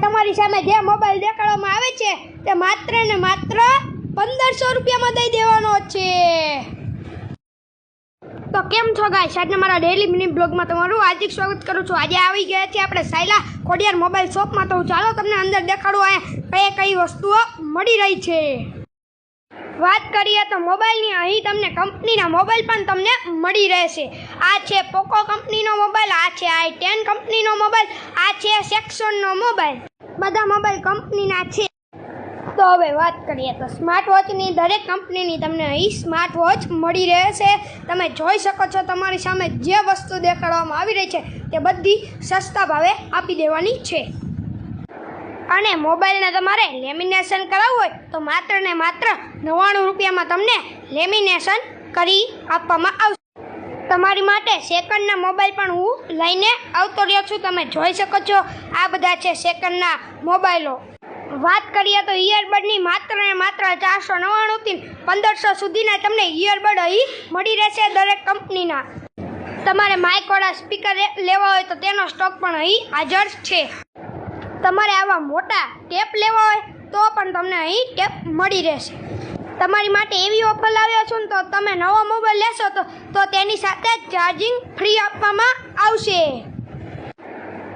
તમારી સામે જે મોબાઈલ દેખાડવામાં આવે છે તે માત્ર ને માત્ર 1500 રૂપિયામાં દઈ દેવાનો છે। તો કેમ છો ગાઈસ, આજના મારા ડેઈલી મિની બ્લોગમાં તમારું હાર્દિક સ્વાગત કરું છું। આજે આવી ગયા છીએ આપણે સાયલા ખોડિયાર મોબાઈલ શોપમાં। તો ચાલો તમને અંદર દેખાડું અહીંયા કઈ વસ્તુઓ મળી રહી છે। વાત કરીએ તો મોબાઈલની, અહીં તમને કંપનીના મોબાઈલ પણ તમને મળી રહેશે। આ છે પોકો કંપનીનો મોબાઈલ, આ છે i10 કંપનીનો મોબાઈલ, આ છે સેક્શનનો મોબાઈલ, બધા મોબાઈલ કંપનીના છે। તો હવે વાત કરીએ તો સ્માર્ટ વોચની, દરેક કંપનીની તમને અહીં સ્માર્ટ વોચ મળી રહેશે। તમે જોઈ શકો છો તમારી સામે જે વસ્તુ દેખાડવામાં આવી રહી છે તે બધી સસ્તા ભાવે આપી દેવાની છે। અને મોબાઈલને તમારે લેમિનેશન કરાવવું હોય તો માત્ર ને માત્ર 99 રૂપિયામાં તમને લેમિનેશન કરી આપવામાં આવશે। તમારી માટે સેકન્ડના મોબાઈલ પણ હું લઈને આવતો રહ્યો છું। તમે જોઈ શકો છો આ બધા છે સેકન્ડના મોબાઈલો। વાત કરીએ તો ઇયરબડની, માત્ર ને માત્ર 499 થી 1500 સુધીના તમને ઇયરબડ અહીં મળી રહેશે દરેક કંપનીના। તમારે માઇકવાળા સ્પીકર લેવા હોય તો તેનો સ્ટોક પણ અહીં હાજર છે। તમારે આવા મોટા ટેપ લેવા હોય તો પણ તમને અહીં ટેપ મળી રહેશે। તમારી માટે એવી ઓફર લાવ્યો છું ને, તો તમે નવો મોબાઈલ લેશો તો તેની સાથે ચાર્જિંગ ફ્રી આપવામાં આવશે।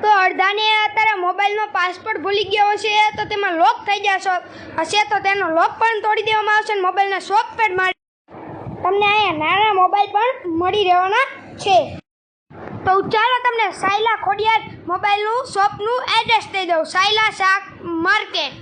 તો અડધાને અત્યારે મોબાઈલનો પાસવર્ડ ભૂલી ગયો હશે તો તેમાં લોક થઈ જશો હશે તો તેનો લોક પણ તોડી દેવામાં આવશે અને મોબાઈલના સોફ્ટવેર મળી તમને અહીંયા નાના મોબાઈલ પણ મળી રહેવાના છે। તો ચાલો તમને સાયલા ખોડિયાર મોબાઈલનું શોપનું એડ્રેસ દઈ દઉં। સાયલા શાક માર્કેટ,